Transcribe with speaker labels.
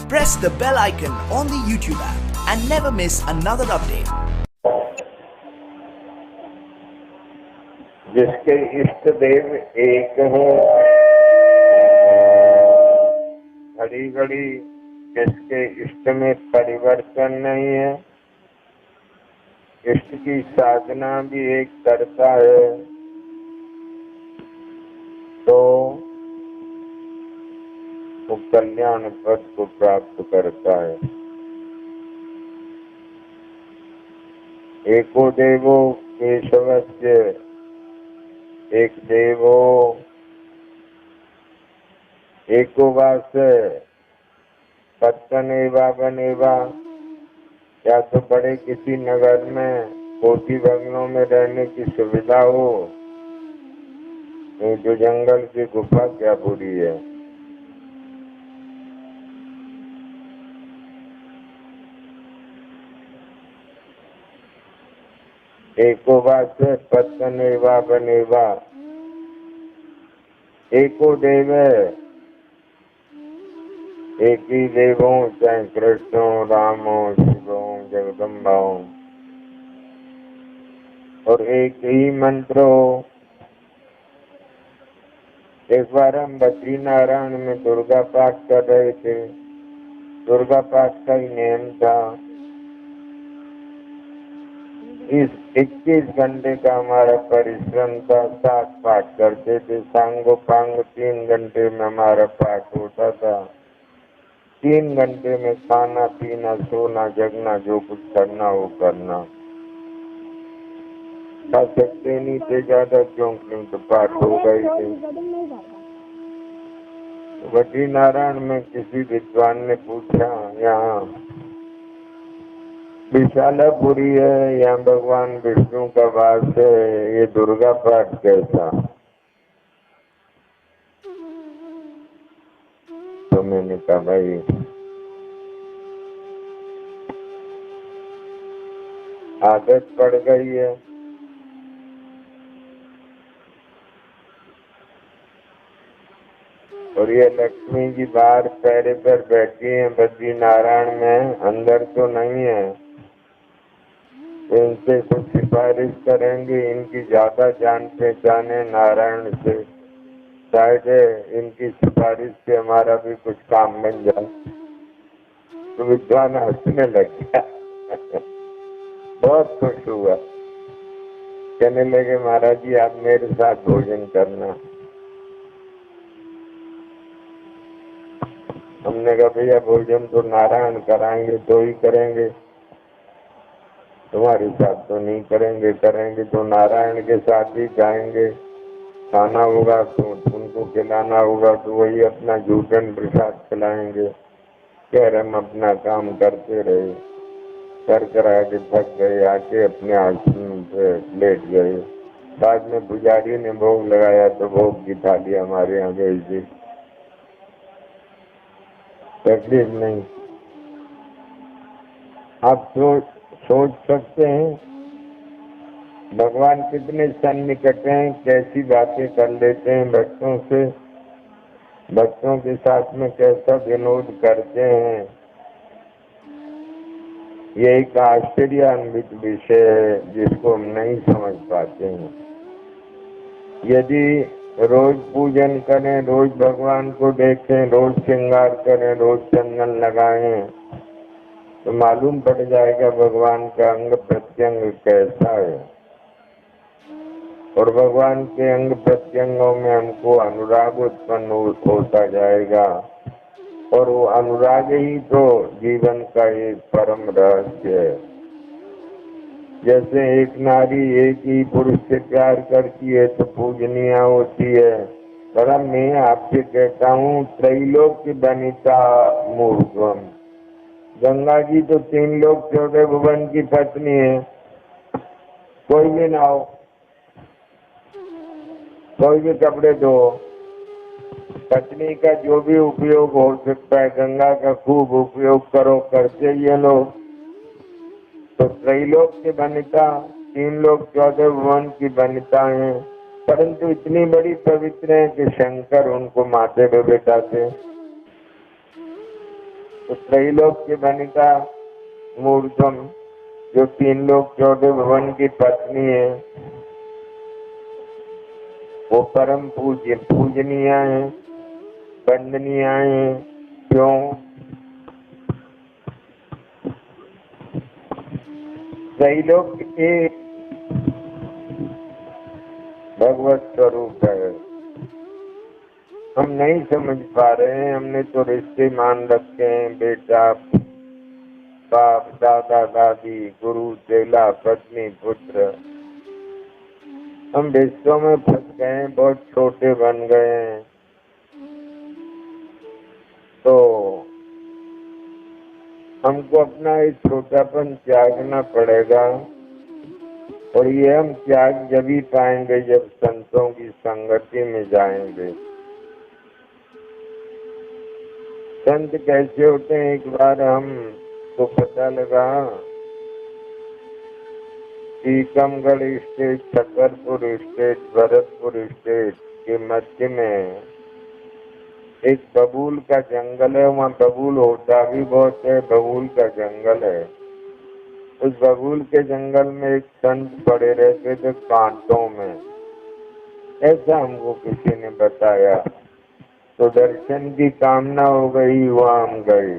Speaker 1: Press the bell icon on the YouTube app and never miss another update.
Speaker 2: जिसके इष्ट देव एक हो, घड़ी घड़ी जिसके इष्ट में परिवर्तन नहीं है, इष्ट की साधना भी एक करता है तो वो कल्याण पद को प्राप्त करता है। एको देवो केशवस्य, एक देवो एको वास पत्तनेवा बनेवा, या तो बड़े किसी नगर में कोठी बंगलों में रहने की सुविधा हो, नहीं तो जंगल की गुफा क्या बुरी है। एको वास पत्तनेवा बनेवा, एको देव, एक ही देव हो, चाहे कृष्ण हो, राम हो, शिव हो, जगदम्बा हो, और एक ही मंत्र हो। एक बार हम बद्रीनारायण में दुर्गा पाठ कर रहे थे। दुर्गा पाठ का ही नियम था, इस 21 घंटे का हमारा परिश्रम था। 7 पाठ करते थे, सांगो पांग 3 घंटे में हमारा पाठ होता था। 3 घंटे में खाना पीना सोना जगना जो कुछ करना वो करना। खा सकते नहीं थे ज्यादा, क्योंकि तो पाठ हो गए थे। बद्रीनारायण में किसी विद्वान ने पूछा, यहाँ विशालापुरी है, यहाँ भगवान विष्णु का वास है, ये दुर्गा पाठ कैसा? तो मैंने कहा भाई आदत पड़ गई है। और ये लक्ष्मी जी बाहर पैरे पर बैठी हैं बद्रीनारायण में, अंदर तो नहीं है। इनसे कुछ सिफारिश करेंगे, इनकी ज्यादा जान पहचान है नारायण से, शायद इनकी सिफारिश से हमारा भी कुछ काम बन जाए। तो विद्वान हंसने लग गया बहुत खुश हुआ। कहने लगे महाराज जी आप मेरे साथ भोजन करना। हमने कहा भैया भोजन तो नारायण कराएंगे तो ही करेंगे, तुम्हारे साथ तो नहीं करेंगे। करेंगे तो नारायण के साथ ही जाएंगे। खाना होगा तो उनको खिलाना होगा, तो वही अपना झूठन प्रसाद खिलाएंगे। कह रहे हम अपना काम करते रहे, कर करा के थक गए, आके अपने आसन पे लेट गए। बाद में पुजारी ने भोग लगाया तो भोग की थाली हमारे यहाँ भेज दी। तकलीफ नहीं। आप सोच सकते हैं भगवान कितने सन्निकट हैं, कैसी बातें कर लेते हैं भक्तों से, भक्तों के साथ में कैसा विनोद करते हैं। ये एक आश्चर्यान्वित विषय है जिसको हम नहीं समझ पाते हैं। यदि रोज पूजन करें, रोज भगवान को देखें, रोज श्रृंगार करें, रोज चंदन लगाएं, तो मालूम पड़ जाएगा भगवान का अंग प्रत्यंग कैसा है। और भगवान के अंग प्रत्यंगों में हमको अनुराग उत्पन्न होता जाएगा, और वो अनुराग ही तो जीवन का एक परम रहस्य है। जैसे एक नारी एक ही पुरुष से प्यार करती है तो पूजनीय होती है, पर मैं आपसे कहता हूँ त्रैलोक्य बनिता मूर्खम। गंगा जी तो 3 लोक 14 भुवन की पत्नी है। कोई भी ना हो, कोई भी कपड़े धो, पत्नी का जो भी उपयोग हो सकता है गंगा का खूब उपयोग करो, करते ये लोग। तो त्रैलोक की बनिता, 3 लोक 14 भुवन की बनिता है, परंतु इतनी बड़ी पवित्र है कि शंकर उनको माथे पे बैठाते। तो त्रैलोक्य वनिता मूर्धम, जो 3 लोक 14 भुवन की पत्नी है, वो परम पूजनीय है, वंदनीय है। क्यों? त्रैलोक्य के भगवत स्वरूप है। हम नहीं समझ पा रहे हैं, हमने तो रिश्ते मान रखे हैं, बेटा बाप, दादा दादी, गुरु चेला, पत्नी पुत्र। हम रिश्तों में फंस गए हैं, बहुत छोटे बन गए हैं। तो हमको अपना एक छोटापन त्यागना पड़ेगा, और ये हम त्याग जब ही पाएंगे जब संतों की संगति में जाएंगे। संत कैसे होते हैं? एक बार हम को पता लगा, Tikamgarh state, Chhatarpur state, Bharatpur state के मध्य में एक बबूल का जंगल है। वहाँ बबूल होता भी बहुत है, बबूल का जंगल है। उस बबूल के जंगल में एक संत पड़े रहते थे कांटों में, ऐसा हमको किसी ने बताया। तो दर्शन की कामना हो गई, वहाँ हम गए।